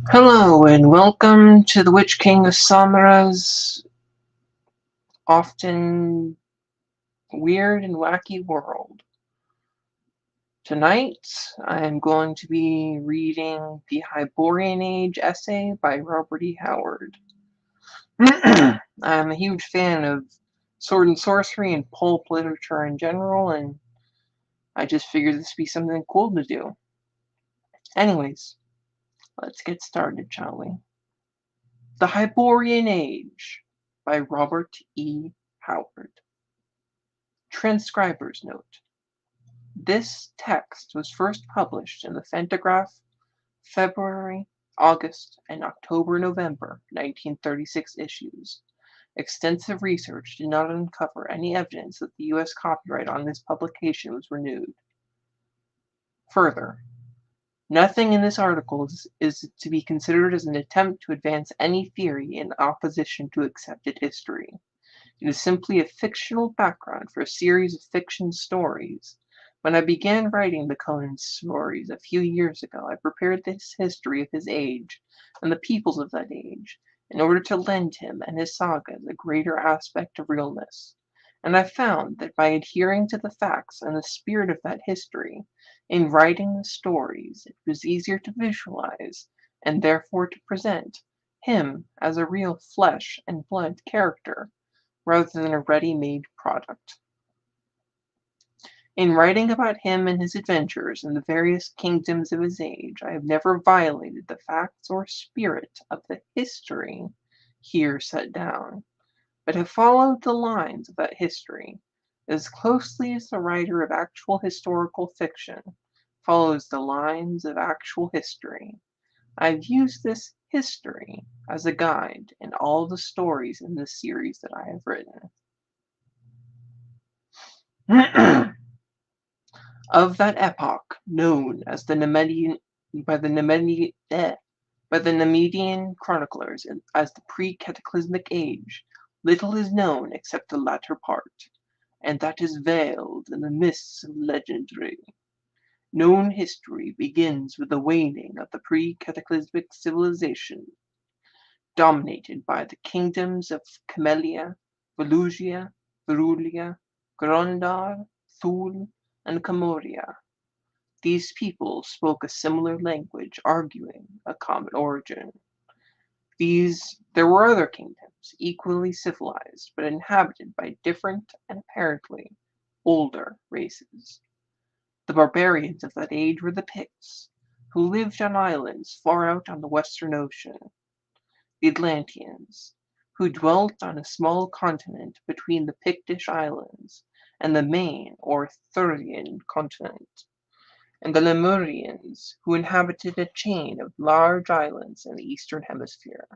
Hello and welcome to the Witch King of Samara's often weird and wacky world. Tonight I am going to be reading the Hyborian Age essay by Robert E. Howard. I'm a huge fan of sword and sorcery and pulp literature in general, and I just figured this would be something cool to do. Anyways, let's get started, shall we? The Hyborian Age by Robert E. Howard. Transcriber's note: this text was first published in the Fantagraph February, August, and October-November 1936 issues. Extensive research did not uncover any evidence that the U.S. copyright on this publication was renewed. Further, nothing in this article is to be considered as an attempt to advance any theory in opposition to accepted history. It is simply a fictional background for a series of fiction stories. When I began writing the Conan stories a few years ago, I prepared this history of his age and the peoples of that age in order to lend him and his sagas a greater aspect of realness. And I found that by adhering to the facts and the spirit of that history, in writing the stories, it was easier to visualize, and therefore to present, him as a real flesh and blood character, rather than a ready-made product. In writing about him and his adventures in the various kingdoms of his age, I have never violated the facts or spirit of the history here set down, but have followed the lines of that history as closely as the writer of actual historical fiction follows the lines of actual history. I have used this history as a guide in all the stories in this series that I have written. Of that epoch known as the Nemedian by the Nemedian chroniclers as the pre-cataclysmic age, little is known except the latter part, and that is veiled in the mists of legendary. Known history begins with the waning of the pre-cataclysmic civilization, dominated by the kingdoms of Camelia, Volusia, Verulia, Grondar, Thul, and Camoria. These peoples spoke a similar language, arguing a common origin. There were other kingdoms, equally civilized, but inhabited by different and apparently older races. The barbarians of that age were the Picts, who lived on islands far out on the western ocean; the Atlanteans, who dwelt on a small continent between the Pictish islands and the main or Thurian continent; and the Lemurians, who inhabited a chain of large islands in the eastern hemisphere.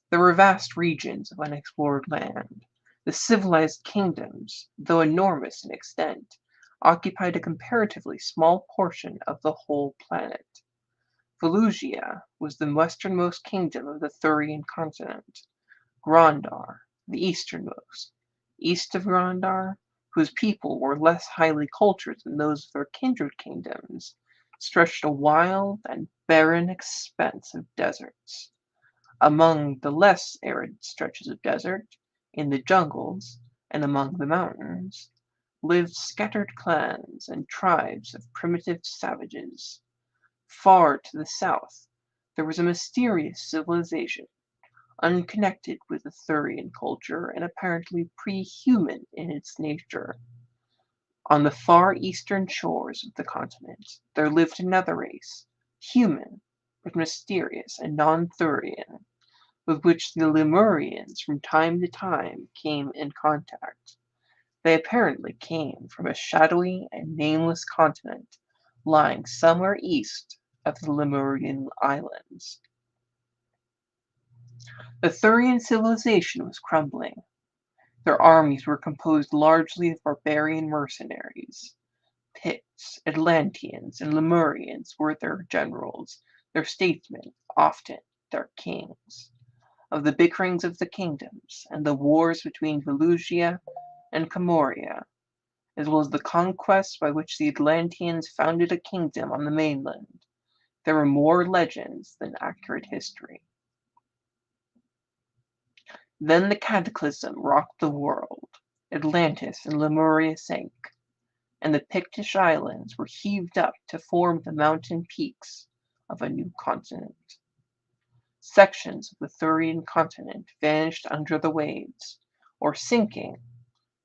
There were vast regions of unexplored land. The civilized kingdoms, though enormous in extent, occupied a comparatively small portion of the whole planet. Volusia was the westernmost kingdom of the Thurian continent; Grondar, the easternmost. East of Grondar, whose people were less highly cultured than those of their kindred kingdoms, stretched a wild and barren expanse of deserts. Among the less arid stretches of desert, in the jungles, and among the mountains, lived scattered clans and tribes of primitive savages. Far to the south there was a mysterious civilization, unconnected with the Thurian culture and apparently pre-human in its nature. On the far eastern shores of the continent there lived another race, human, but mysterious and non-Thurian, with which the Lemurians from time to time came in contact. They apparently came from a shadowy and nameless continent lying somewhere east of the Lemurian islands. The Thurian civilization was crumbling. Their armies were composed largely of barbarian mercenaries. Picts, Atlanteans, and Lemurians were their generals, their statesmen, often their kings. Of the bickerings of the kingdoms, and the wars between Volusia and Camoria, as well as the conquests by which the Atlanteans founded a kingdom on the mainland, There are more legends than accurate history. Then the cataclysm rocked the world. Atlantis and Lemuria sank, and the Pictish islands were heaved up to form the mountain peaks of a new continent. Sections of the Thurian continent vanished under the waves, or sinking,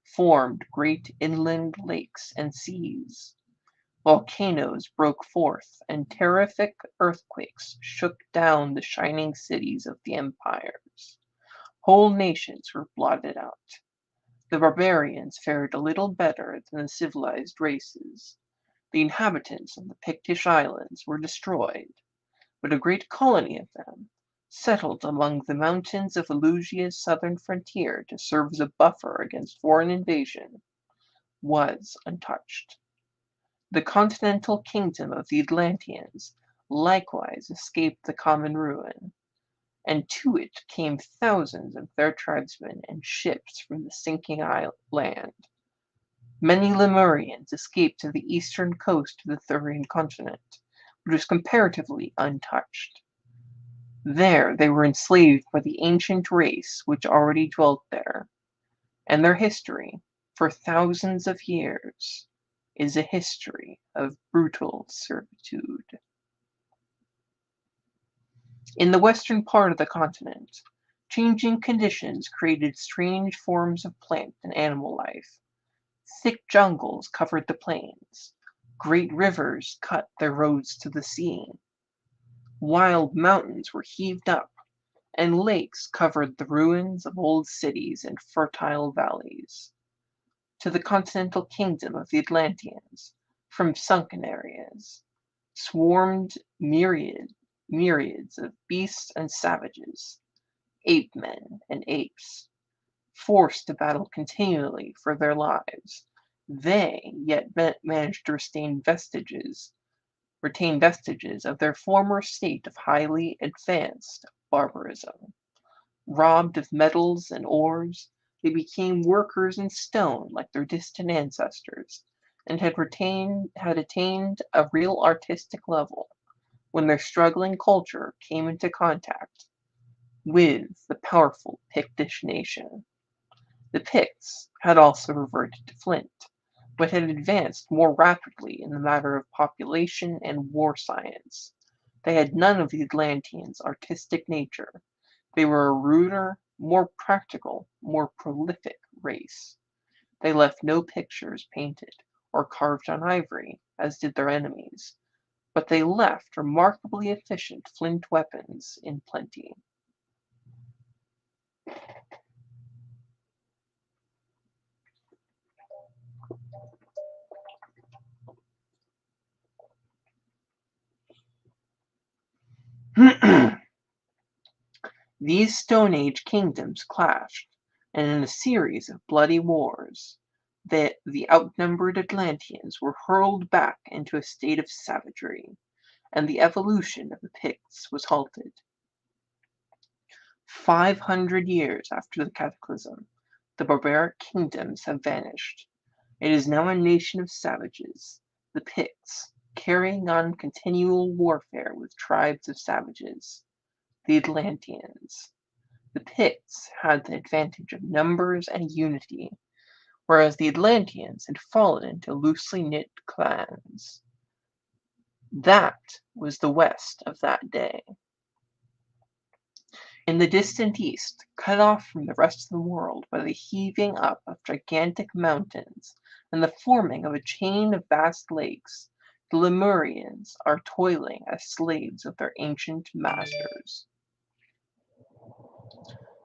formed great inland lakes and seas. Volcanoes broke forth, and terrific earthquakes shook down the shining cities of the empires. Whole nations were blotted out. The barbarians fared a little better than the civilized races. The inhabitants of the Pictish islands were destroyed, but a great colony of them, settled among the mountains of Elusia's southern frontier to serve as a buffer against foreign invasion, was untouched. The continental kingdom of the Atlanteans likewise escaped the common ruin, and to it came thousands of their tribesmen and ships from the sinking land. Many Lemurians escaped to the eastern coast of the Thurian continent, which was comparatively untouched. There they were enslaved by the ancient race which already dwelt there, and their history, for thousands of years, is a history of brutal servitude. In the western part of the continent, changing conditions created strange forms of plant and animal life. Thick jungles covered the plains. Great rivers cut their roads to the sea. Wild mountains were heaved up, and lakes covered the ruins of old cities and fertile valleys. To the continental kingdom of the Atlanteans, from sunken areas, swarmed myriads of beasts and savages, ape men and apes, forced to battle continually for their lives. They yet managed to retain vestiges of their former state of highly advanced barbarism. Robbed of metals and ores, they became workers in stone like their distant ancestors, and had attained a real artistic level when their struggling culture came into contact with the powerful Pictish nation. The Picts had also reverted to flint, but had advanced more rapidly in the matter of population and war science. They had none of the Atlanteans' artistic nature. They were a ruder, more practical, more prolific race. They left no pictures painted or carved on ivory, as did their enemies, but they left remarkably efficient flint weapons in plenty. These Stone Age kingdoms clashed, and in a series of bloody wars, the outnumbered Atlanteans were hurled back into a state of savagery, and the evolution of the Picts was halted. 500 years after the cataclysm, the barbaric kingdoms have vanished. It is now a nation of savages, the Picts, carrying on continual warfare with tribes of savages, the Atlanteans. The Picts had the advantage of numbers and unity, whereas the Atlanteans had fallen into loosely knit clans. That was the West of that day. In the distant East, cut off from the rest of the world by the heaving up of gigantic mountains and the forming of a chain of vast lakes, the Lemurians are toiling as slaves of their ancient masters.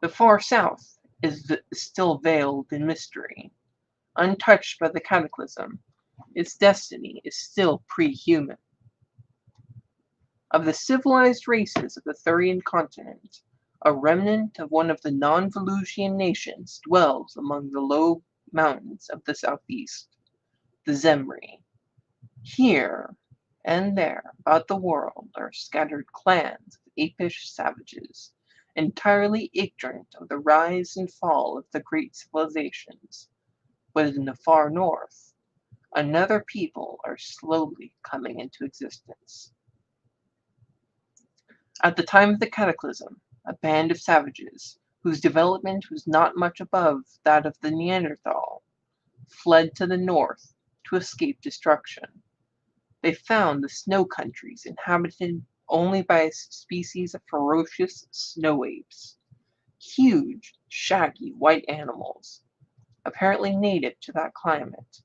The far south is still veiled in mystery. Untouched by the cataclysm, its destiny is still pre-human. Of the civilized races of the Thurian continent, a remnant of one of the non-Velusian nations dwells among the low mountains of the southeast, the Zemri. Here and there about the world are scattered clans of apish savages, entirely ignorant of the rise and fall of the great civilizations. But in the far north, another people are slowly coming into existence. At the time of the cataclysm, a band of savages, whose development was not much above that of the Neanderthal, fled to the north to escape destruction. They found the snow countries inhabited only by a species of ferocious snow apes, huge, shaggy white animals, apparently native to that climate.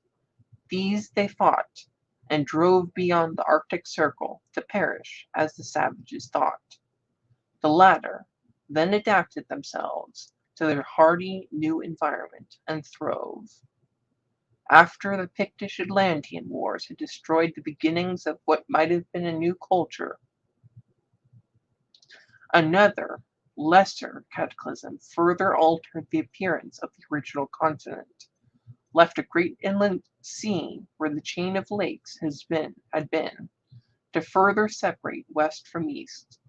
These they fought, and drove beyond the Arctic Circle to perish, as the savages thought. The latter then adapted themselves to their hardy new environment and throve. After the Pictish Atlantean Wars had destroyed the beginnings of what might have been a new culture, another, lesser cataclysm further altered the appearance of the original continent, left a great inland sea where the chain of lakes had been, to further separate west from east,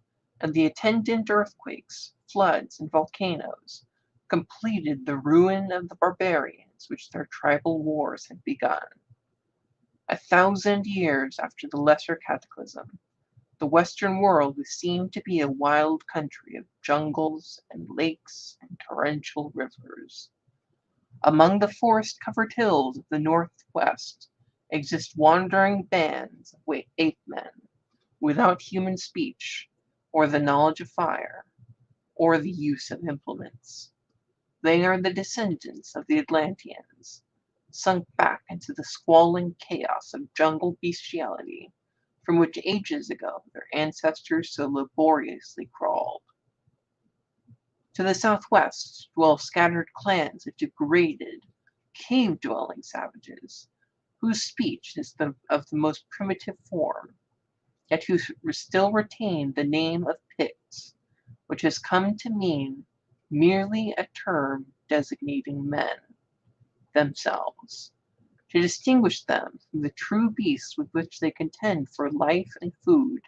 and the attendant earthquakes, floods, and volcanoes completed the ruin of the barbarians which their tribal wars had begun. 1,000 years after the lesser cataclysm, the Western world was seen to be a wild country of jungles and lakes and torrential rivers. Among the forest-covered hills of the northwest exist wandering bands of ape-men, without human speech, or the knowledge of fire, or the use of implements. They are the descendants of the Atlanteans, sunk back into the squalling chaos of jungle bestiality from which ages ago their ancestors so laboriously crawled. To the southwest dwell scattered clans of degraded, cave-dwelling savages, whose speech is of the most primitive form, yet who still retain the name of Picts, which has come to mean merely a term designating men themselves. To distinguish them from the true beasts with which they contend for life and food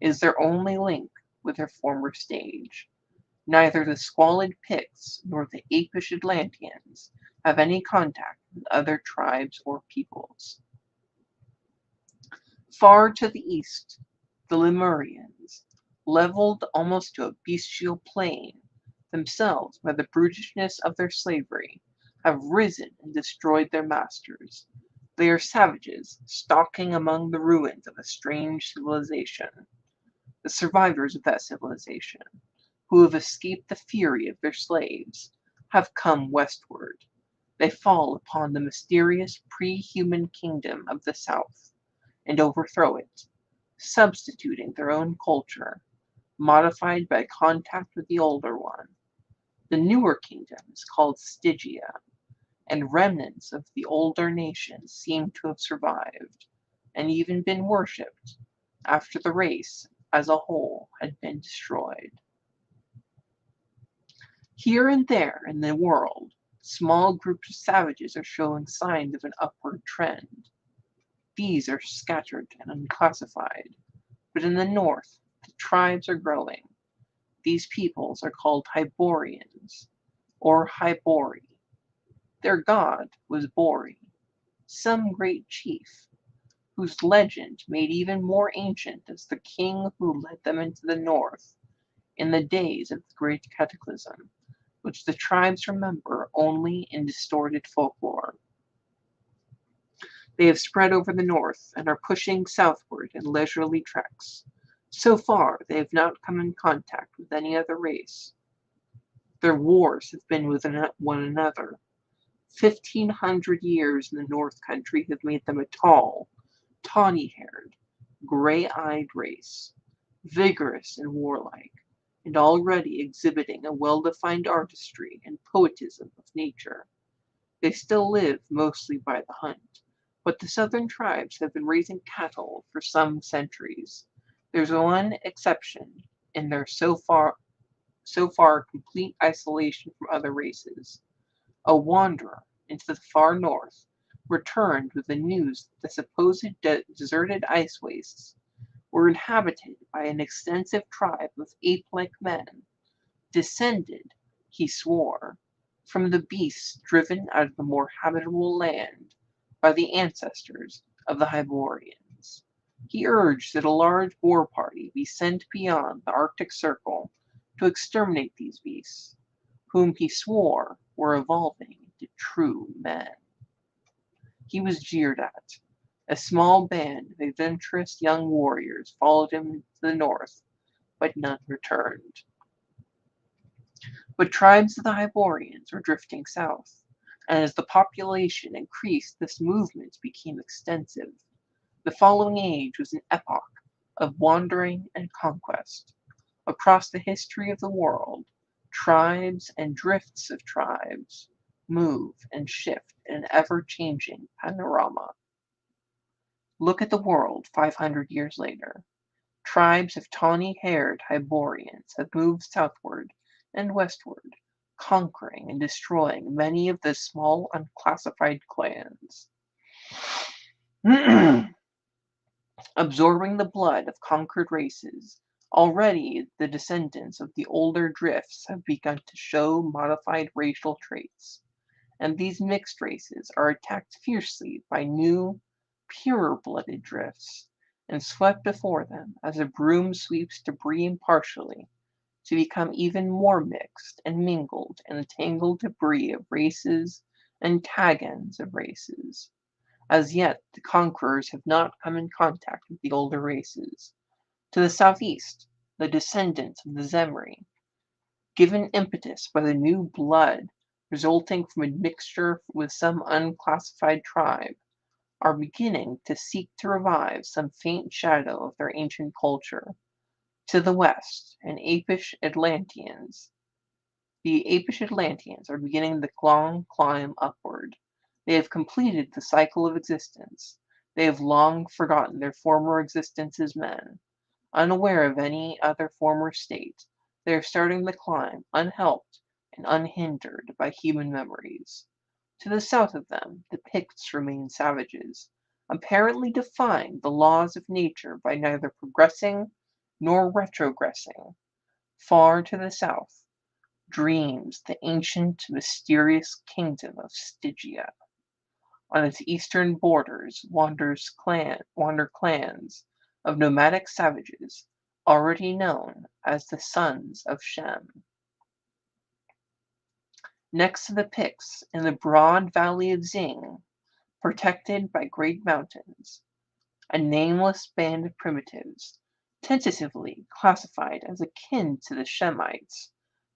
is their only link with their former stage. Neither the squalid Picts nor the apish Atlanteans have any contact with other tribes or peoples. Far to the east, the Lemurians, leveled almost to a bestial plane, themselves by the brutishness of their slavery, have risen and destroyed their masters. They are savages stalking among the ruins of a strange civilization. The survivors of that civilization, who have escaped the fury of their slaves, have come westward. They fall upon the mysterious pre-human kingdom of the south, and overthrow it, substituting their own culture, modified by contact with the older one. The newer kingdom is called Stygia, and remnants of the older nation seem to have survived, and even been worshipped, after the race as a whole had been destroyed. Here and there in the world, small groups of savages are showing signs of an upward trend. These are scattered and unclassified, but in the north the tribes are growing. These peoples are called Hyborians, or Hybori. Their god was Bori, some great chief, whose legend made even more ancient as the king who led them into the north in the days of the great cataclysm, which the tribes remember only in distorted folklore. They have spread over the north and are pushing southward in leisurely treks. So far they have not come in contact with any other race. Their wars have been with one another. 1,500 years in the North Country have made them a tall, tawny-haired, gray-eyed race, vigorous and warlike, and already exhibiting a well-defined artistry and poetism of nature. They still live mostly by the hunt, but the southern tribes have been raising cattle for some centuries. There's one exception in their so far complete isolation from other races. A wanderer into the far north returned with the news that the supposed deserted ice wastes were inhabited by an extensive tribe of ape-like men, descended, he swore, from the beasts driven out of the more habitable land by the ancestors of the Hyborians. He urged that a large war party be sent beyond the Arctic Circle to exterminate these beasts, whom he swore were evolving into true men. He was jeered at. A small band of adventurous young warriors followed him to the north, but none returned. But tribes of the Hyborians were drifting south, and as the population increased, this movement became extensive. The following age was an epoch of wandering and conquest. Across the history of the world, tribes and drifts of tribes move and shift in an ever-changing panorama. Look at the world 500 years later. Tribes of tawny-haired Hyborians have moved southward and westward, conquering and destroying many of the small unclassified clans. Absorbing the blood of conquered races, already the descendants of the older drifts have begun to show modified racial traits, and these mixed races are attacked fiercely by new, purer-blooded drifts, and swept before them as a broom sweeps debris impartially, to become even more mixed and mingled in a tangled debris of races and tag-ends of races. As yet the conquerors have not come in contact with the older races. To the southeast, the descendants of the Zemri, given impetus by the new blood resulting from a mixture with some unclassified tribe, are beginning to seek to revive some faint shadow of their ancient culture. To the west, the apish Atlanteans are beginning the long climb upward. They have completed the cycle of existence. They have long forgotten their former existence as men. Unaware of any other former state, they are starting the climb unhelped and unhindered by human memories. To the south of them, the Picts remain savages, apparently defying the laws of nature by neither progressing nor retrogressing. Far to the south, dreams the ancient mysterious kingdom of Stygia. On its eastern borders wander clans of nomadic savages, already known as the Sons of Shem. Next to the Picts, in the broad valley of Zing, protected by great mountains, a nameless band of primitives, tentatively classified as akin to the Shemites,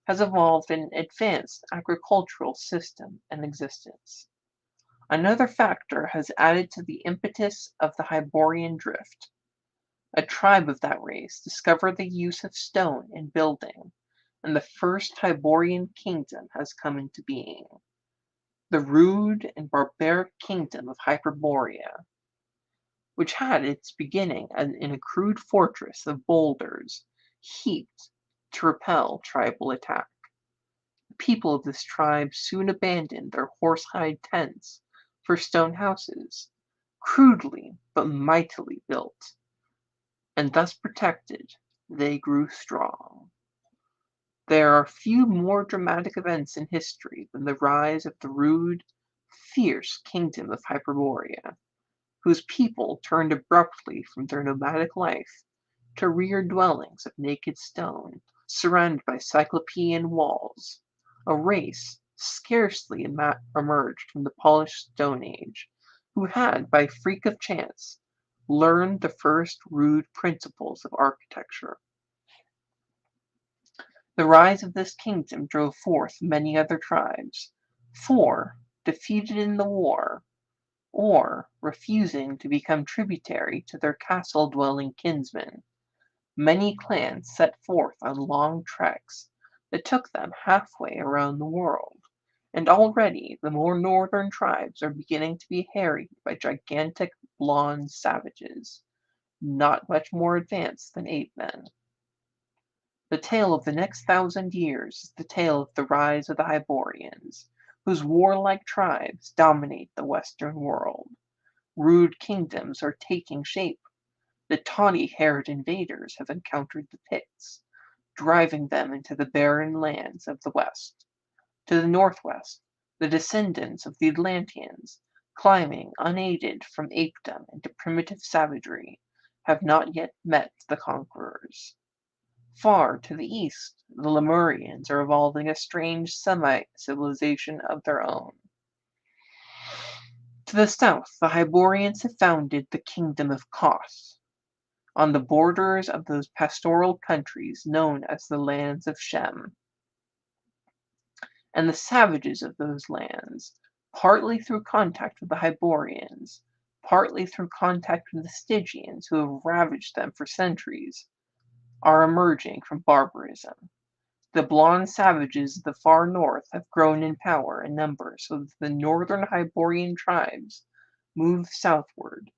has evolved an advanced agricultural system and existence. Another factor has added to the impetus of the Hyborian drift. A tribe of that race discovered the use of stone in building, and the first Hyborian kingdom has come into being. The rude and barbaric kingdom of Hyperborea, which had its beginning in a crude fortress of boulders heaped to repel tribal attack. The people of this tribe soon abandoned their horsehide tents for stone houses, crudely but mightily built, and thus protected, they grew strong. There are few more dramatic events in history than the rise of the rude, fierce kingdom of Hyperborea, whose people turned abruptly from their nomadic life to reared dwellings of naked stone, surrounded by cyclopean walls, a race scarcely emerged from the polished Stone Age, who had, by freak of chance, learned the first rude principles of architecture. The rise of this kingdom drove forth many other tribes, for, defeated in the war, or refusing to become tributary to their castle-dwelling kinsmen, many clans set forth on long treks that took them halfway around the world, and already the more northern tribes are beginning to be harried by gigantic blond savages, not much more advanced than ape-men. The tale of the next 1,000 years is the tale of the rise of the Hyborians, whose warlike tribes dominate the Western world. Rude kingdoms are taking shape. The tawny-haired invaders have encountered the Picts, driving them into the barren lands of the West. To the northwest, the descendants of the Atlanteans, climbing unaided from apedom into primitive savagery, have not yet met the conquerors. Far to the east, the Lemurians are evolving a strange semi-civilization of their own. To the south, the Hyborians have founded the kingdom of Koth, on the borders of those pastoral countries known as the lands of Shem. And the savages of those lands, partly through contact with the Hyborians, partly through contact with the Stygians who have ravaged them for centuries, are emerging from barbarism. The blond savages of the far north have grown in power and number so that the northern Hyborian tribes move southward,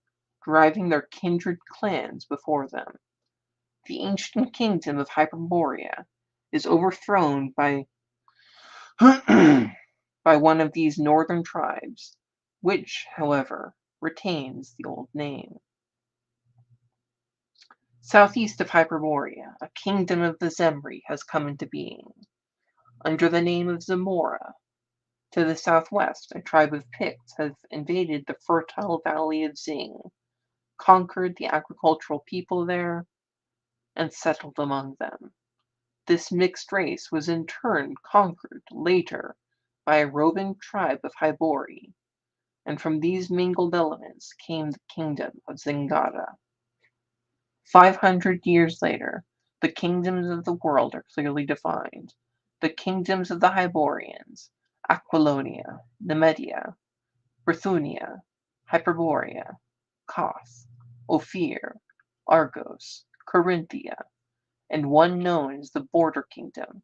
driving their kindred clans before them. The ancient kingdom of Hyperborea is overthrown by by one of these northern tribes, which, however, retains the old name. Southeast of Hyperborea, a kingdom of the Zemri has come into being, under the name of Zamora. To the southwest, a tribe of Picts have invaded the fertile valley of Zing, conquered the agricultural people there, and settled among them. This mixed race was in turn conquered later by a roving tribe of Hybori, and from these mingled elements came the kingdom of Zingara. 500 years later, the kingdoms of the world are clearly defined. The kingdoms of the Hyborians, Aquilonia, Nemedia, Bithynia, Hyperborea, Koth, Ophir, Argos, Corinthia, and one known as the Border Kingdom,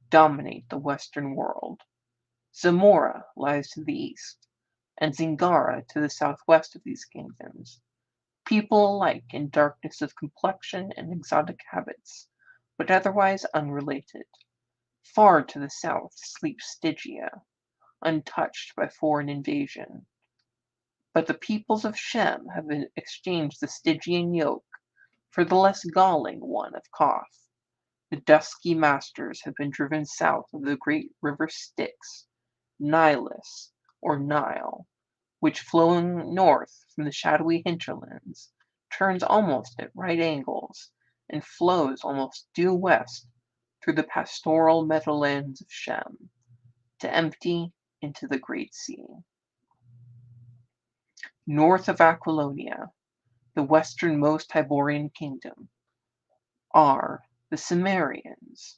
dominate the Western world. Zamora lies to the east, and Zingara to the southwest of these kingdoms. People alike in darkness of complexion and exotic habits, but otherwise unrelated. Far to the south sleeps Stygia, untouched by foreign invasion. But the peoples of Shem have exchanged the Stygian yoke for the less galling one of Koth. The dusky masters have been driven south of the great river Styx, Nilus, or Nile, which flowing north from the shadowy hinterlands, turns almost at right angles, and flows almost due west through the pastoral meadowlands of Shem, to empty into the Great Sea. North of Aquilonia, the westernmost Hyborian kingdom, are the Cimmerians,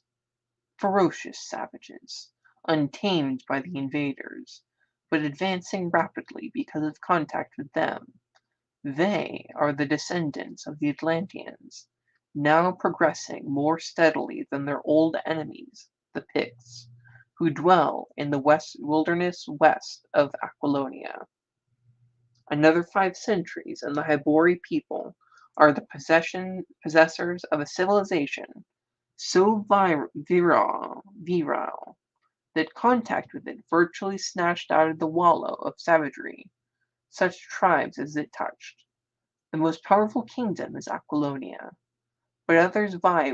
ferocious savages, untamed by the invaders, but advancing rapidly because of contact with them. They are the descendants of the Atlanteans, now progressing more steadily than their old enemies, the Picts, who dwell in the wilderness west of Aquilonia. Another 5 centuries, and the Hybori people are the possessors of a civilization so virile that contact with it virtually snatched out of the wallow of savagery such tribes as it touched. The most powerful kingdom is Aquilonia, but others vie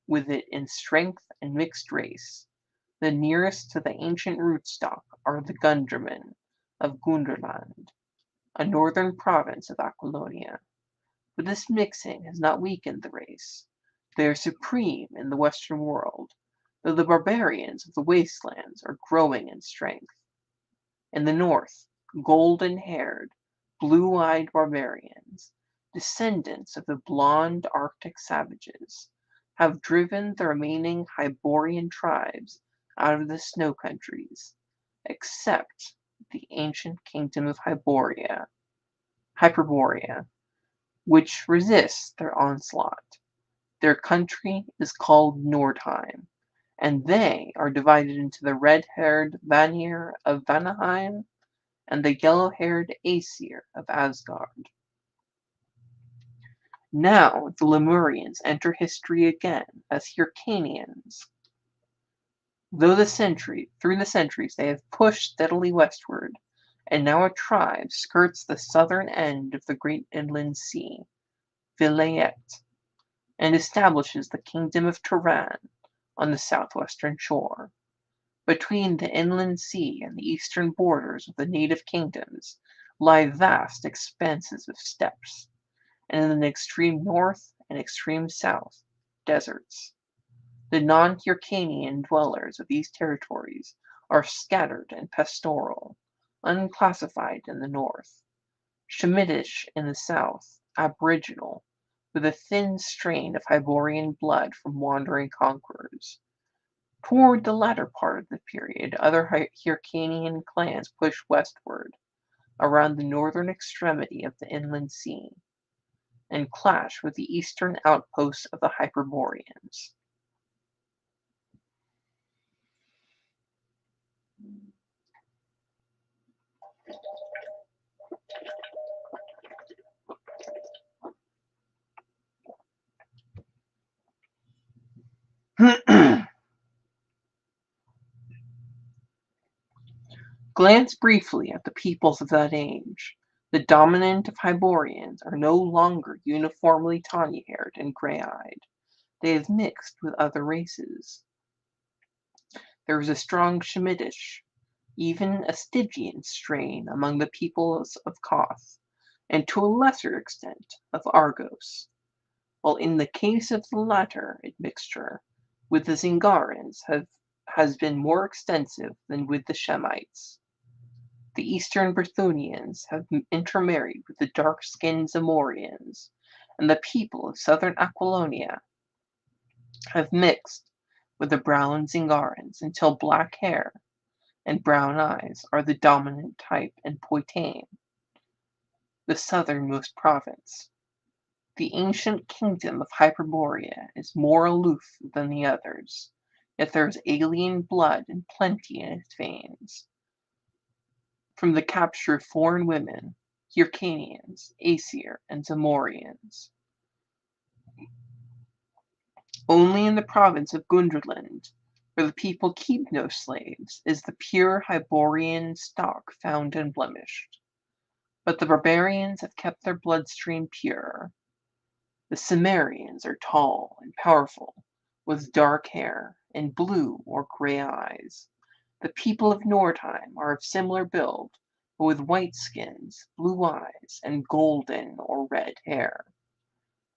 with it in strength and mixed race. The nearest to the ancient rootstock are the Gundermen of Gunderland, a northern province of Aquilonia. But this mixing has not weakened the race. They are supreme in the Western world, though the barbarians of the wastelands are growing in strength. In the north, golden-haired, blue-eyed barbarians, descendants of the blond Arctic savages, have driven the remaining Hyborian tribes out of the snow countries, except the ancient kingdom of Hyperborea, which resists their onslaught. Their country is called Nordheim, and they are divided into the red-haired Vanir of Vanaheim and the yellow-haired Aesir of Asgard. Now the Lemurians enter history again as Hyrcanians. Through the centuries they have pushed steadily westward, and now a tribe skirts the southern end of the great inland sea, Vilayet, and establishes the kingdom of Turan on the southwestern shore. Between the inland sea and the eastern borders of the native kingdoms lie vast expanses of steppes, and in the extreme north and extreme south, deserts. The non-Hyrcanian dwellers of these territories are scattered and pastoral, unclassified in the north, Shemitish in the south, aboriginal, with a thin strain of Hyborian blood from wandering conquerors. Toward the latter part of the period, other Hyrcanian clans pushed westward, around the northern extremity of the inland sea, and clashed with the eastern outposts of the Hyperboreans. Glance briefly at the peoples of that age. The dominant of Hyborians are no longer uniformly tawny-haired and gray-eyed. They have mixed with other races. There is a strong Shemitish, even a Stygian strain among the peoples of Koth, and to a lesser extent of Argos, while in the case of the latter admixture with the Zingarans has been more extensive than with the Shemites. The eastern Brythonians have intermarried with the dark-skinned Zamorians, and the people of southern Aquilonia have mixed with the brown Zingarans until black hair and brown eyes are the dominant type in Poitain, the southernmost province. The ancient kingdom of Hyperborea is more aloof than the others, yet there is alien blood in plenty in its veins. From the capture of foreign women, Hyrcanians, Aesir, and Zamorians. Only in the province of Gunderland, where the people keep no slaves, is the pure Hyborian stock found unblemished. But the barbarians have kept their bloodstream pure. The Cimmerians are tall and powerful, with dark hair and blue or gray eyes. The people of Nordheim are of similar build, but with white skins, blue eyes, and golden or red hair.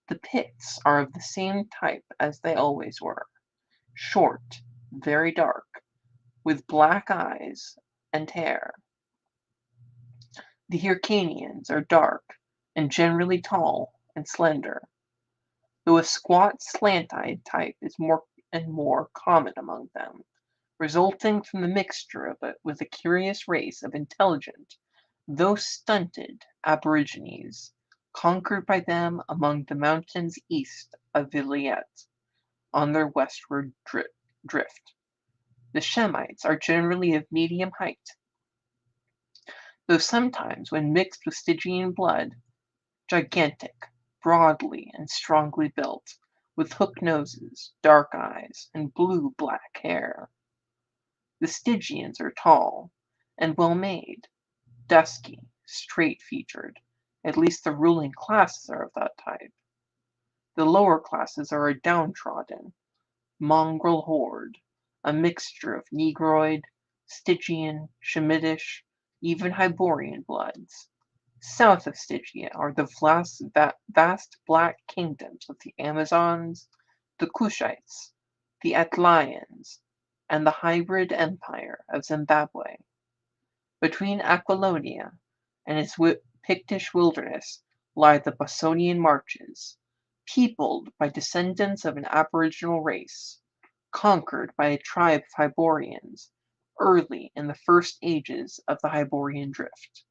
The Picts are of the same type as they always were, short, very dark, with black eyes and hair. The Hyrcanians are dark and generally tall and slender, though a squat slant-eyed type is more and more common among them, resulting from the mixture of it with a curious race of intelligent, though stunted, aborigines, conquered by them among the mountains east of Villette on their westward drift. The Shemites are generally of medium height, though sometimes, when mixed with Stygian blood, gigantic, broadly and strongly built, with hooked noses, dark eyes, and blue-black hair. The Stygians are tall and well-made, dusky, straight-featured; at least the ruling classes are of that type. The lower classes are a downtrodden, mongrel horde, a mixture of Negroid, Stygian, Shemitish, even Hyborian bloods. South of Stygia are the vast black kingdoms of the Amazons, the Cushites, the Atlayans, and the hybrid empire of Zimbabwe. Between Aquilonia and its Pictish wilderness lie the Bosonian marches, peopled by descendants of an aboriginal race, conquered by a tribe of Hyborians early in the first ages of the Hyborian drift.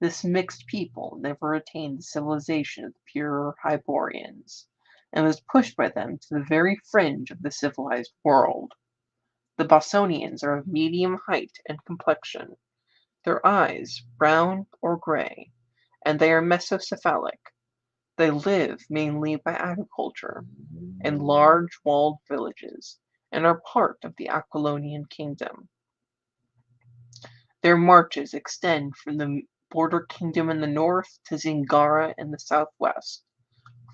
This mixed people never attained the civilization of the purer Hyborians, and was pushed by them to the very fringe of the civilized world. The Bosonians are of medium height and complexion, their eyes brown or gray, and they are mesocephalic. They live mainly by agriculture, in large walled villages, and are part of the Aquilonian kingdom. Their marches extend from the border kingdom in the north to Zingara in the southwest,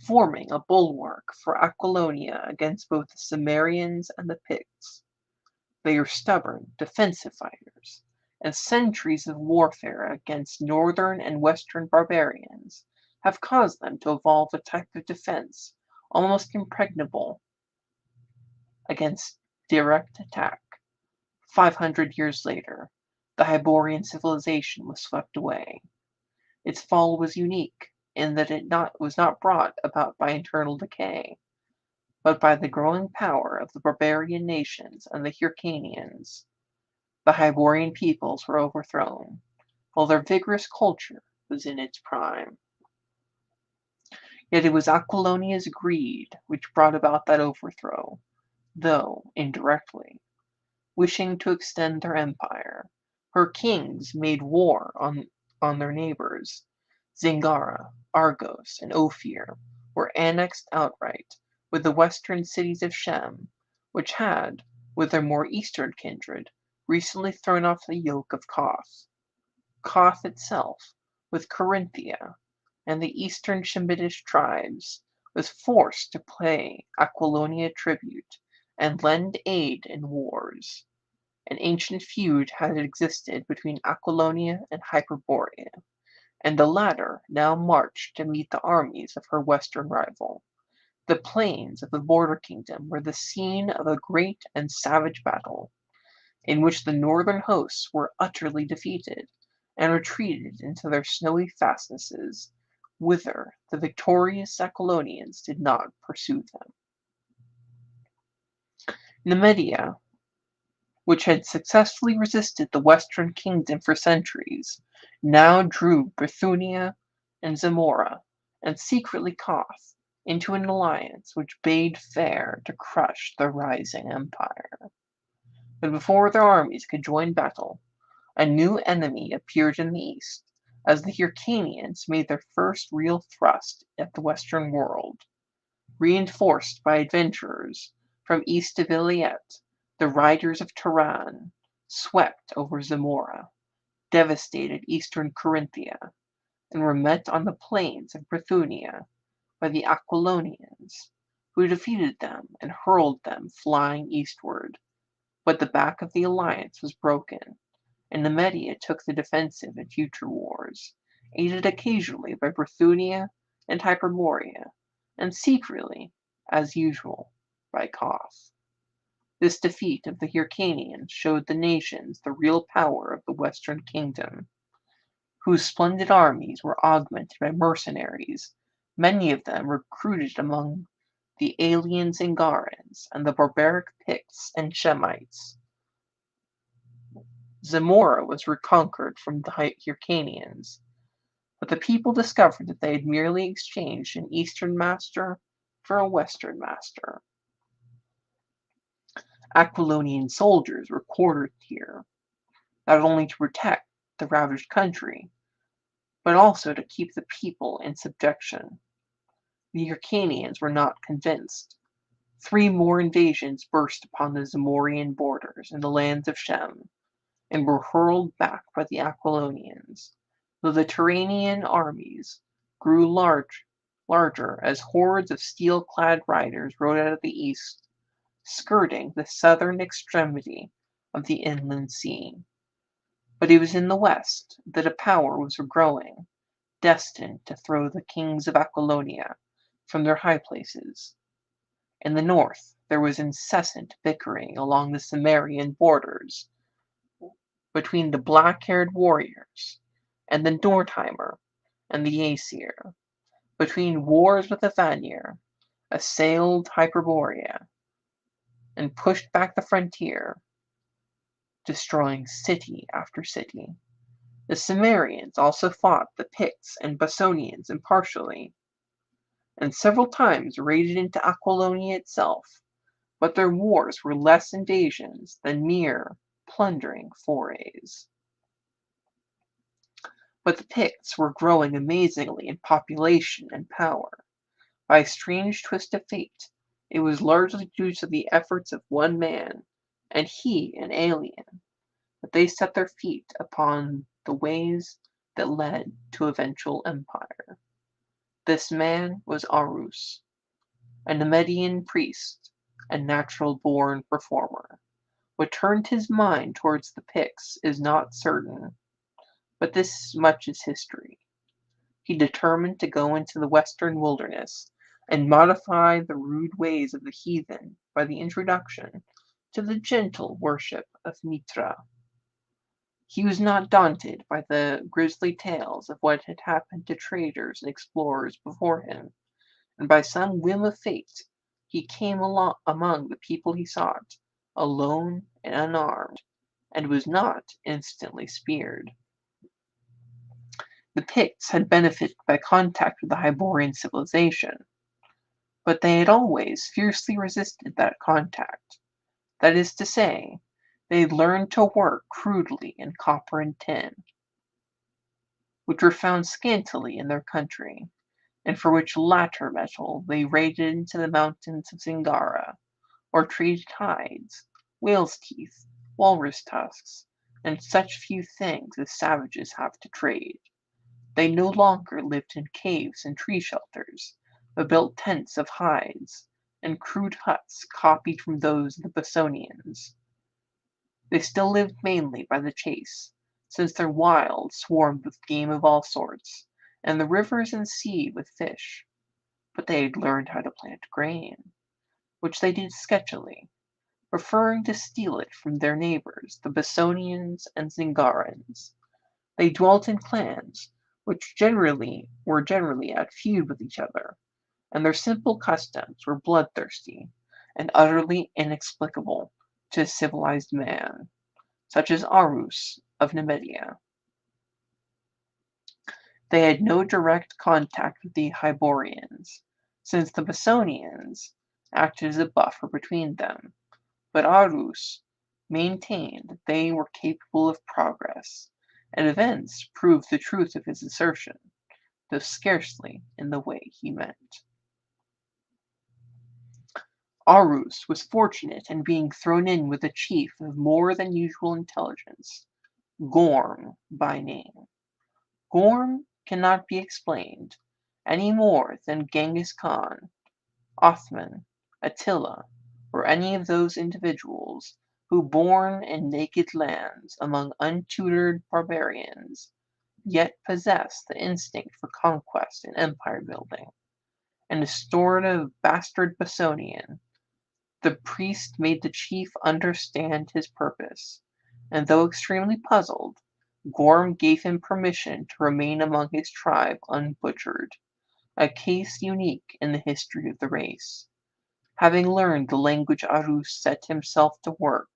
forming a bulwark for Aquilonia against both the Cimmerians and the Picts. They are stubborn, defensive fighters, and centuries of warfare against northern and western barbarians have caused them to evolve a type of defense almost impregnable against direct attack. 500 years later, the Hyborian civilization was swept away. Its fall was unique in that was not brought about by internal decay, but by the growing power of the barbarian nations and the Hyrcanians. The Hyborian peoples were overthrown, while their vigorous culture was in its prime. Yet it was Aquilonia's greed which brought about that overthrow, though indirectly. Wishing to extend their empire, her kings made war on their neighbors. Zingara, Argos, and Ophir were annexed outright, with the western cities of Shem, which had, with their more eastern kindred, recently thrown off the yoke of Koth. Koth itself, with Corinthia and the eastern Shemitish tribes, was forced to pay Aquilonia tribute and lend aid in wars. An ancient feud had existed between Aquilonia and Hyperborea, and the latter now marched to meet the armies of her western rival. The plains of the border kingdom were the scene of a great and savage battle, in which the northern hosts were utterly defeated and retreated into their snowy fastnesses, whither the victorious Aquilonians did not pursue them. Numidia, which had successfully resisted the western kingdom for centuries, now drew Bithynia and Zamora, and secretly Koth, into an alliance which bade fair to crush the rising empire. But before their armies could join battle, a new enemy appeared in the east, as the Hyrcanians made their first real thrust at the western world. Reinforced by adventurers from east of Iliet, the riders of Turan swept over Zamora, devastated eastern Corinthia, and were met on the plains of Bithynia by the Aquilonians, who defeated them and hurled them flying eastward. But the back of the alliance was broken, and Numidia took the defensive in future wars, aided occasionally by Bithynia and Hyperborea, and secretly, as usual, by Koth. This defeat of the Hyrcanians showed the nations the real power of the western kingdom, whose splendid armies were augmented by mercenaries, many of them recruited among the alien Zingarans and the barbaric Picts and Shemites. Zamora was reconquered from the Hyrcanians, but the people discovered that they had merely exchanged an eastern master for a western master. Aquilonian soldiers were quartered here, not only to protect the ravaged country, but also to keep the people in subjection. The Hyrcanians were not convinced. 3 more invasions burst upon the Zamorian borders in the lands of Shem, and were hurled back by the Aquilonians, though the Turanian armies grew larger as hordes of steel-clad riders rode out of the east, skirting the southern extremity of the inland sea. But it was in the west that a power was growing, destined to throw the kings of Aquilonia from their high places. In the north there was incessant bickering along the Cimmerian borders between the black-haired warriors and the Nordheimer and the Aesir, between wars with the Vanir, assailed Hyperborea, and pushed back the frontier, destroying city after city. The Cimmerians also fought the Picts and Bosonians impartially, and several times raided into Aquilonia itself, but their wars were less invasions than mere plundering forays. But the Picts were growing amazingly in population and power. By a strange twist of fate, it was largely due to the efforts of one man, and he an alien, that they set their feet upon the ways that led to eventual empire. This man was Arus, a Numidian priest, a natural-born reformer. What turned his mind towards the Picts is not certain, but this much is history. He determined to go into the western wilderness and modify the rude ways of the heathen by the introduction to the gentle worship of Mitra. He was not daunted by the grisly tales of what had happened to traders and explorers before him, and by some whim of fate he came among the people he sought, alone and unarmed, and was not instantly speared. The Picts had benefited by contact with the Hyborian civilization, but they had always fiercely resisted that contact. That is to say, they had learned to work crudely in copper and tin, which were found scantily in their country, and for which latter metal they raided into the mountains of Zingara, or traded hides, whale's teeth, walrus tusks, and such few things as savages have to trade. They no longer lived in caves and tree shelters, but built tents of hides, and crude huts copied from those of the Bessonians. They still lived mainly by the chase, since their wilds swarmed with game of all sorts, and the rivers and sea with fish. But they had learned how to plant grain, which they did sketchily, preferring to steal it from their neighbors, the Bessonians and Zingarans. They dwelt in clans, which were generally at feud with each other, and their simple customs were bloodthirsty and utterly inexplicable to civilized man, such as Arus of Nemedia. They had no direct contact with the Hyborians, since the Bessonians acted as a buffer between them, but Arus maintained that they were capable of progress, and events proved the truth of his assertion, though scarcely in the way he meant. Arus was fortunate in being thrown in with a chief of more than usual intelligence, Gorm by name. Gorm cannot be explained, any more than Genghis Khan, Othman, Attila, or any of those individuals who, born in naked lands among untutored barbarians, yet possess the instinct for conquest and empire building. An authoritative bastard Bessonian, the priest made the chief understand his purpose, and though extremely puzzled, Gorm gave him permission to remain among his tribe unbutchered, a case unique in the history of the race. Having learned the language, Arus set himself to work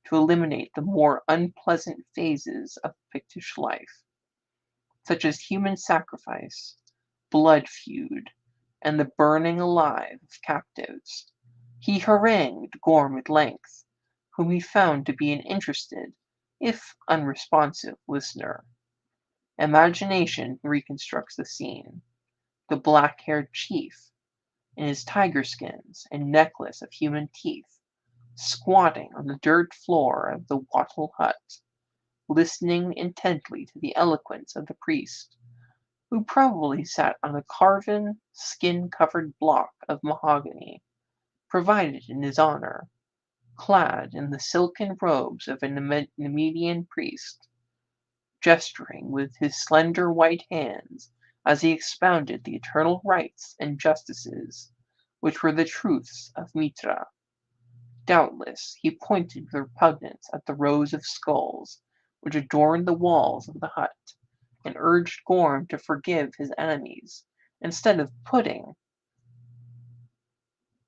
to eliminate the more unpleasant phases of Pictish life, such as human sacrifice, blood feud, and the burning alive of captives. He harangued Gorm at length, whom he found to be an interested, if unresponsive, listener. Imagination reconstructs the scene. The black-haired chief, in his tiger skins and necklace of human teeth, squatting on the dirt floor of the wattle hut, listening intently to the eloquence of the priest, who probably sat on a carven, skin-covered block of mahogany, provided in his honor, clad in the silken robes of a Nemedian priest, gesturing with his slender white hands as he expounded the eternal rights and justices which were the truths of Mitra. Doubtless he pointed with repugnance at the rows of skulls which adorned the walls of the hut, and urged Gorm to forgive his enemies, instead of putting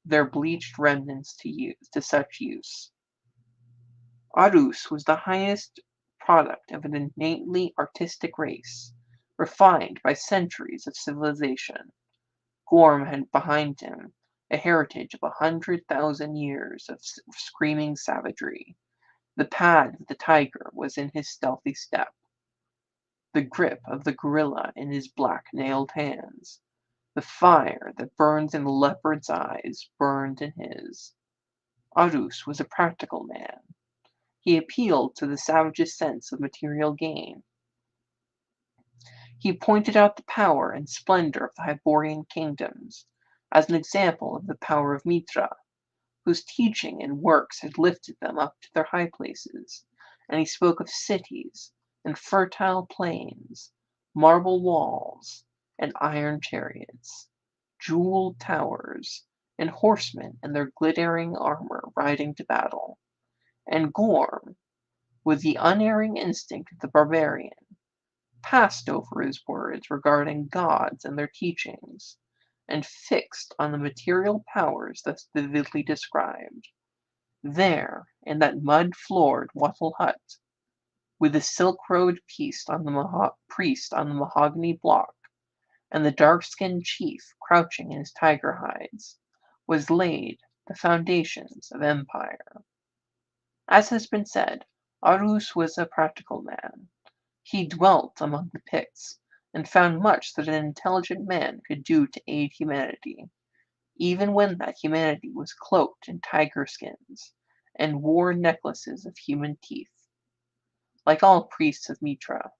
their bleached remnants to such use. Arus was the highest product of an innately artistic race, refined by centuries of civilization. Gorm had behind him a heritage of 100,000 years of screaming savagery. The pad of the tiger was in his stealthy step, the grip of the gorilla in his black-nailed hands. The fire that burns in the leopard's eyes burned in his. Arus was a practical man. He appealed to the savage's sense of material gain. He pointed out the power and splendor of the Hyborian kingdoms as an example of the power of Mitra, whose teaching and works had lifted them up to their high places, and he spoke of cities and fertile plains, marble walls, and iron chariots, jeweled towers, and horsemen in their glittering armor riding to battle. And Gorm, with the unerring instinct of the barbarian, passed over his words regarding gods and their teachings, and fixed on the material powers thus vividly described. There, in that mud-floored wattle hut, with the silk-robed priest on the mahogany block, and the dark-skinned chief crouching in his tiger hides, was laid the foundations of empire. As has been said, Arus was a practical man. He dwelt among the Picts, and found much that an intelligent man could do to aid humanity, even when that humanity was cloaked in tiger skins, and wore necklaces of human teeth. Like all priests of Mitra,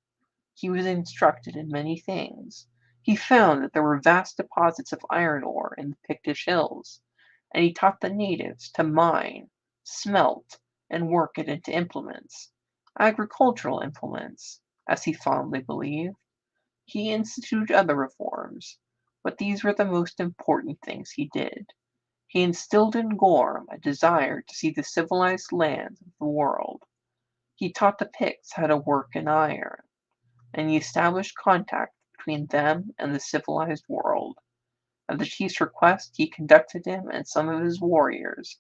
he was instructed in many things. He found that there were vast deposits of iron ore in the Pictish hills, and he taught the natives to mine, smelt, and work it into implements, agricultural implements, as he fondly believed. He instituted other reforms, but these were the most important things he did. He instilled in Gorm a desire to see the civilized lands of the world. He taught the Picts how to work in iron, and he established contact between them and the civilized world. At the chief's request, he conducted him and some of his warriors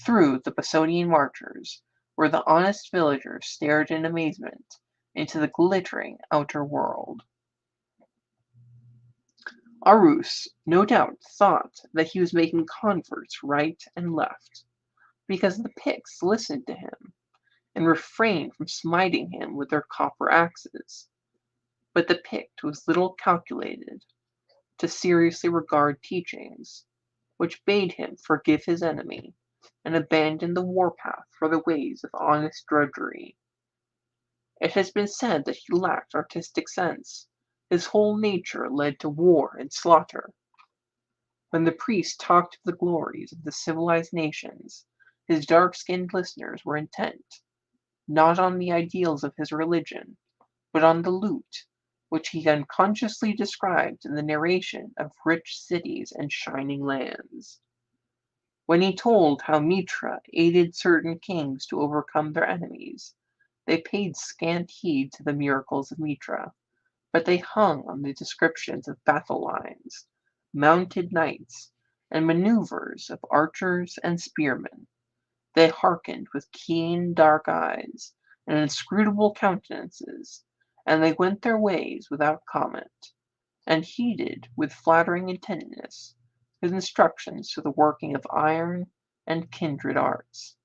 through the Bosonian marchers, where the honest villagers stared in amazement into the glittering outer world. Arus, no doubt, thought that he was making converts right and left, because the Picts listened to him, and refrained from smiting him with their copper axes. But the Pict was little calculated to seriously regard teachings which bade him forgive his enemy, and abandon the warpath for the ways of honest drudgery. It has been said that he lacked artistic sense. His whole nature led to war and slaughter. When the priest talked of the glories of the civilized nations, his dark-skinned listeners were intent, not on the ideals of his religion, but on the loot which he unconsciously described in the narration of rich cities and shining lands. When he told how Mitra aided certain kings to overcome their enemies, they paid scant heed to the miracles of Mitra, but they hung on the descriptions of battle lines, mounted knights, and maneuvers of archers and spearmen. They hearkened with keen dark eyes and inscrutable countenances, and they went their ways without comment, and heeded with flattering intentness his instructions to the working of iron and kindred arts.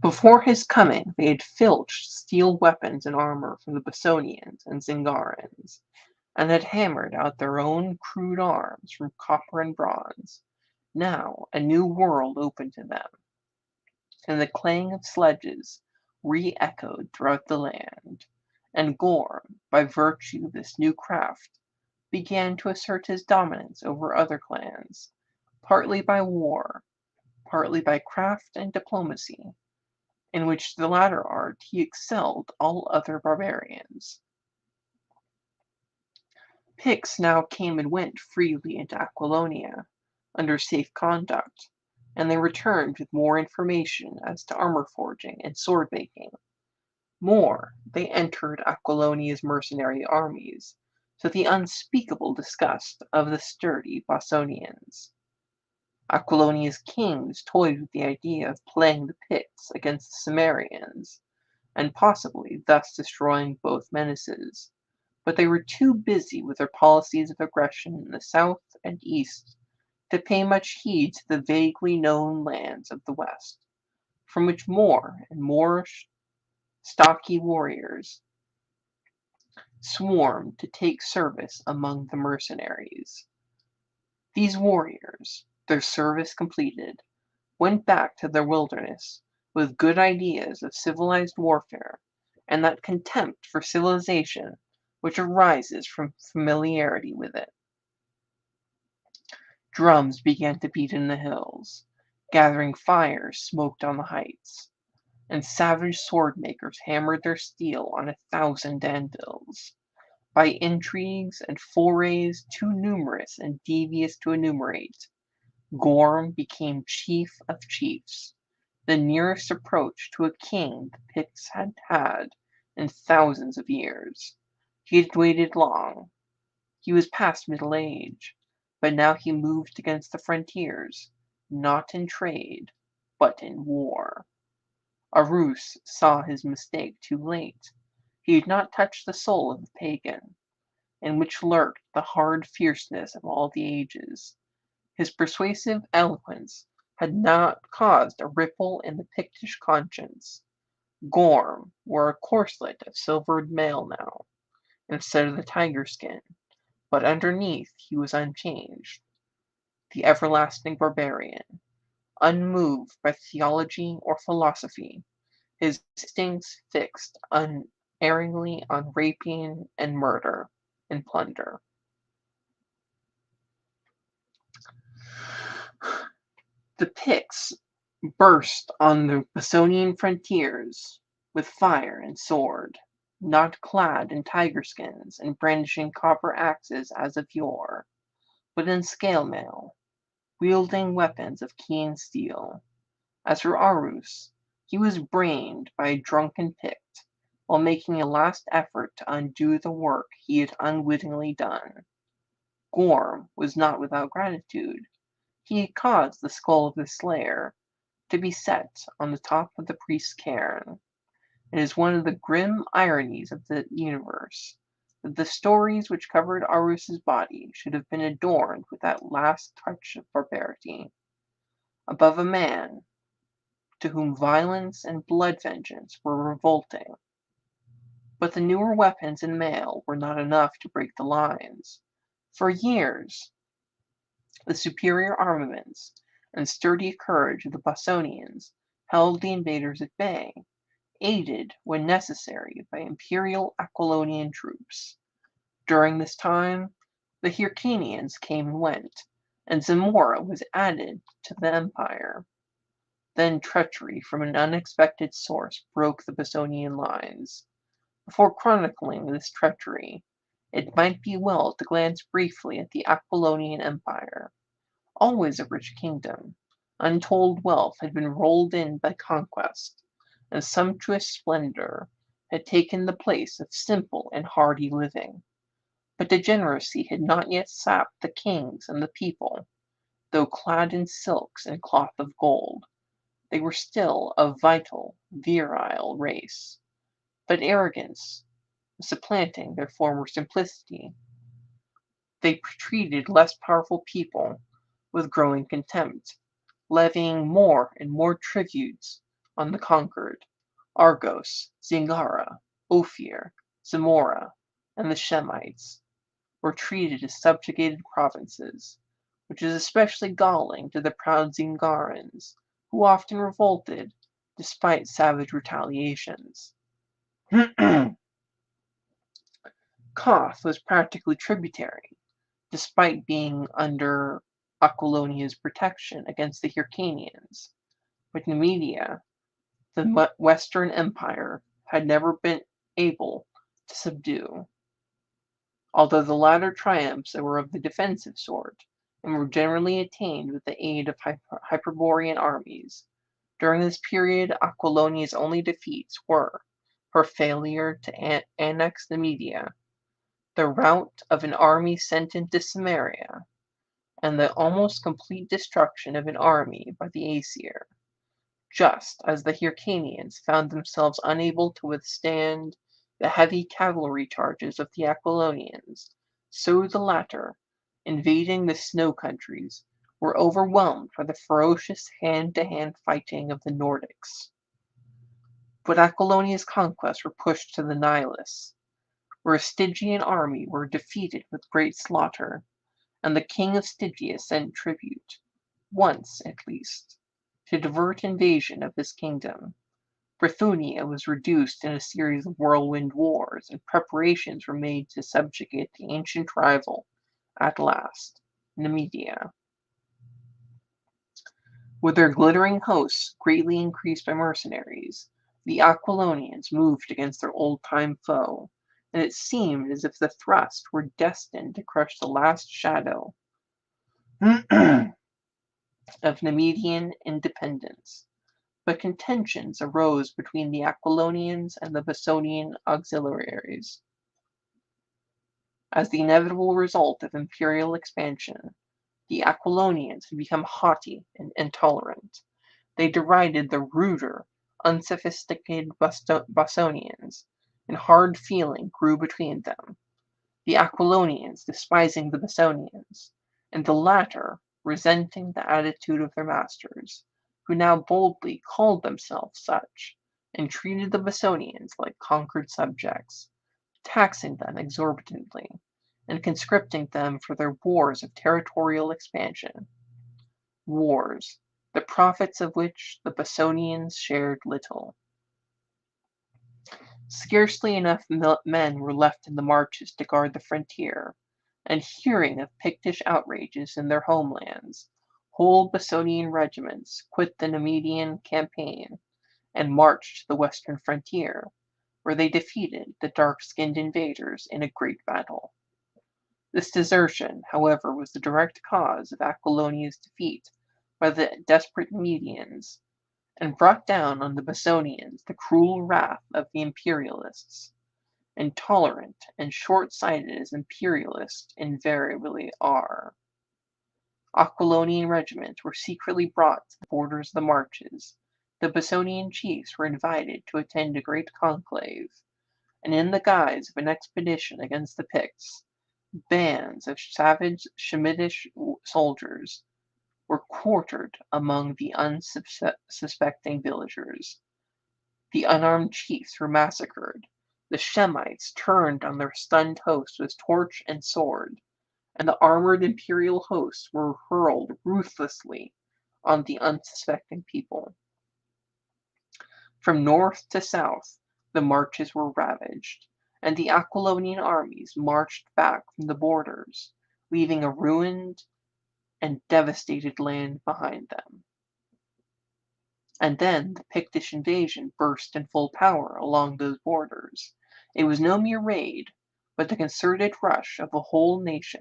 Before his coming they had filched steel weapons and armor from the Bosonians and Zingarans, and had hammered out their own crude arms from copper and bronze. Now a new world opened to them, and the clang of sledges re-echoed throughout the land, and Gorm, by virtue of this new craft, began to assert his dominance over other clans, partly by war, partly by craft and diplomacy, in which the latter art he excelled all other barbarians. Picts now came and went freely into Aquilonia, under safe conduct, and they returned with more information as to armor forging and sword making. More, they entered Aquilonia's mercenary armies, to the unspeakable disgust of the sturdy Bosonians. Aquilonia's kings toyed with the idea of playing the Picts against the Cimmerians, and possibly thus destroying both menaces, but they were too busy with their policies of aggression in the south and east to pay much heed to the vaguely known lands of the west, from which more and more stocky warriors swarmed to take service among the mercenaries. These warriors, their service completed, went back to their wilderness with good ideas of civilized warfare, and that contempt for civilization which arises from familiarity with it. Drums began to beat in the hills, gathering fires smoked on the heights, and savage sword-makers hammered their steel on 1,000 anvils. By intrigues and forays too numerous and devious to enumerate, Gorm became chief of chiefs, the nearest approach to a king the Picts had had in thousands of years. He had waited long. He was past middle age, but now he moved against the frontiers, not in trade, but in war. Arus saw his mistake too late. He had not touched the soul of the pagan, in which lurked the hard fierceness of all the ages. His persuasive eloquence had not caused a ripple in the Pictish conscience. Gorm wore a corslet of silvered mail now, instead of the tiger skin, but underneath he was unchanged, the everlasting barbarian, unmoved by theology or philosophy, his instincts fixed unerringly on rapine and murder and plunder. The Picts burst on the Bessonian frontiers with fire and sword, not clad in tiger skins and brandishing copper axes as of yore, but in scale mail, wielding weapons of keen steel. As for Arus, he was brained by a drunken Pict, while making a last effort to undo the work he had unwittingly done. Gorm was not without gratitude. He had caused the skull of the slayer to be set on the top of the priest's cairn. It is one of the grim ironies of the universe that the stories which covered Arus's body should have been adorned with that last touch of barbarity. Above a man to whom violence and blood vengeance were revolting. But the newer weapons and mail were not enough to break the lines. For years, the superior armaments and sturdy courage of the Bossonians held the invaders at bay, aided when necessary by imperial Aquilonian troops. During this time, the Hyrcanians came and went, and Zamora was added to the empire. Then treachery from an unexpected source broke the Bossonian lines. Before chronicling this treachery, it might be well to glance briefly at the Aquilonian Empire. Always a rich kingdom, untold wealth had been rolled in by conquest, and sumptuous splendor had taken the place of simple and hardy living. But degeneracy had not yet sapped the kings and the people, though clad in silks and cloth of gold. They were still a vital, virile race, but arrogance was supplanting their former simplicity. They treated less powerful people with growing contempt, levying more and more tributes on the conquered. Argos, Zingara, Ophir, Zamora, and the Shemites were treated as subjugated provinces, which is especially galling to the proud Zingarans, who often revolted despite savage retaliations. Koth was practically tributary, despite being under Aquilonia's protection against the Hyrcanians, but Numidia, the Western Empire, had never been able to subdue, although the latter triumphs were of the defensive sort, and were generally attained with the aid of Hyperborean armies. During this period, Aquilonia's only defeats were her failure to annex Numidia, the rout of an army sent into Samaria, and the almost complete destruction of an army by the Aesir. Just as the Hyrcanians found themselves unable to withstand the heavy cavalry charges of the Aquilonians, so the latter, invading the snow countries, were overwhelmed by the ferocious hand-to-hand fighting of the Nordics. But Aquilonia's conquests were pushed to the Nilus, where a Stygian army were defeated with great slaughter, and the king of Stygia sent tribute, once at least, to divert invasion of his kingdom. Bithynia was reduced in a series of whirlwind wars, and preparations were made to subjugate the ancient rival at last, Numidia. With their glittering hosts greatly increased by mercenaries, the Aquilonians moved against their old-time foe, and it seemed as if the thrust were destined to crush the last shadow of Numidian independence. But contentions arose between the Aquilonians and the Bessonian auxiliaries. As the inevitable result of imperial expansion, the Aquilonians had become haughty and intolerant. They derided the ruder, unsophisticated Bessonians, and hard feeling grew between them, the Aquilonians despising the Bessonians, and the latter resenting the attitude of their masters, who now boldly called themselves such, and treated the Bessonians like conquered subjects, taxing them exorbitantly, and conscripting them for their wars of territorial expansion, wars, the profits of which the Bessonians shared little. Scarcely enough men were left in the marches to guard the frontier, and hearing of Pictish outrages in their homelands, whole Bessonian regiments quit the Numidian campaign and marched to the western frontier, where they defeated the dark-skinned invaders in a great battle. This desertion, however, was the direct cause of Aquilonia's defeat by the desperate Numidians, and brought down on the Bessonians the cruel wrath of the imperialists, intolerant and short-sighted as imperialists invariably are. Aquilonian regiments were secretly brought to the borders of the marches, the Bessonian chiefs were invited to attend a great conclave, and in the guise of an expedition against the Picts, bands of savage Shemitish soldiers were quartered among the unsuspecting villagers. The unarmed chiefs were massacred, the Shemites turned on their stunned host with torch and sword, and the armored imperial hosts were hurled ruthlessly on the unsuspecting people. From north to south the marches were ravaged, and the Aquilonian armies marched back from the borders, leaving a ruined and devastated land behind them. And then the Pictish invasion burst in full power along those borders. It was no mere raid, but the concerted rush of a whole nation,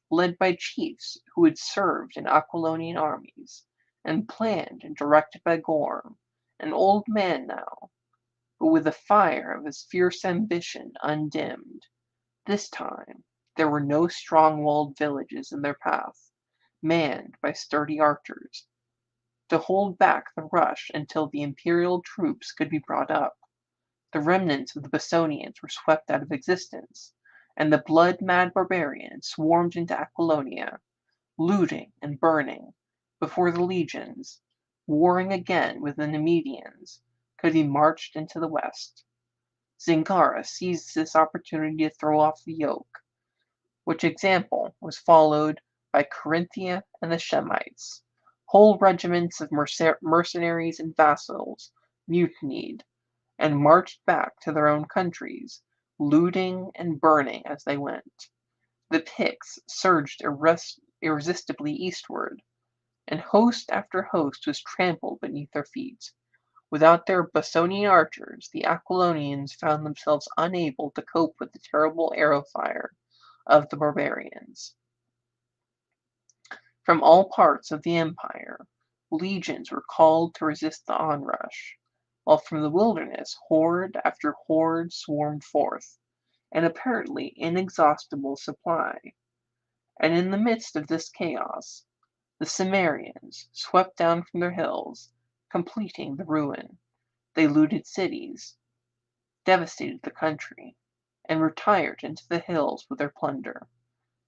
led by chiefs who had served in Aquilonian armies, and planned and directed by Gorm, an old man now, but with the fire of his fierce ambition undimmed. This time there were no strong-walled villages in their path, manned by sturdy archers, to hold back the rush until the imperial troops could be brought up. The remnants of the Bessonians were swept out of existence, and the blood-mad barbarians swarmed into Aquilonia, looting and burning, before the legions, warring again with the Numidians, could be marched into the west. Zingara seized this opportunity to throw off the yoke, which example was followed by Carinthia and the Shemites. Whole regiments of mercenaries and vassals mutinied, and marched back to their own countries, looting and burning as they went. The Picts surged irresistibly eastward, and host after host was trampled beneath their feet. Without their Bessonian archers, the Aquilonians found themselves unable to cope with the terrible arrow fire of the barbarians. From all parts of the empire, legions were called to resist the onrush, while from the wilderness horde after horde swarmed forth, an apparently inexhaustible supply. And in the midst of this chaos, the Cimmerians swept down from their hills, completing the ruin. They looted cities, devastated the country, and retired into the hills with their plunder.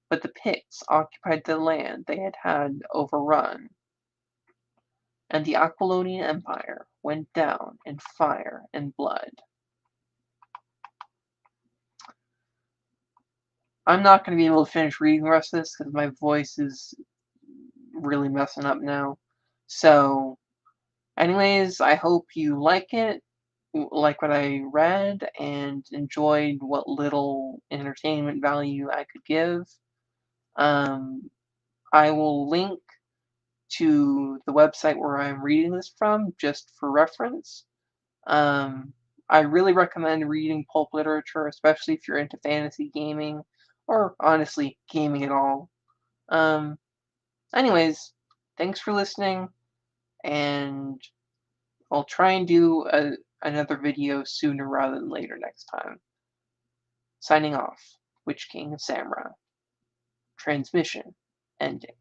But the Picts occupied the land they had overrun, and the Aquilonian Empire went down in fire and blood. I'm not going to be able to finish reading the rest of this because my voice is really messing up now. So, anyways, I hope you like it. like what I read and enjoyed what little entertainment value I could give. Um, I will link to the website where I'm reading this from just for reference. Um, I really recommend reading pulp literature, especially if you're into fantasy gaming or honestly gaming at all. Um, Anyways, thanks for listening, and I'll try and do another video sooner rather than later next time. Signing off, Witch King of Samra. Transmission ending.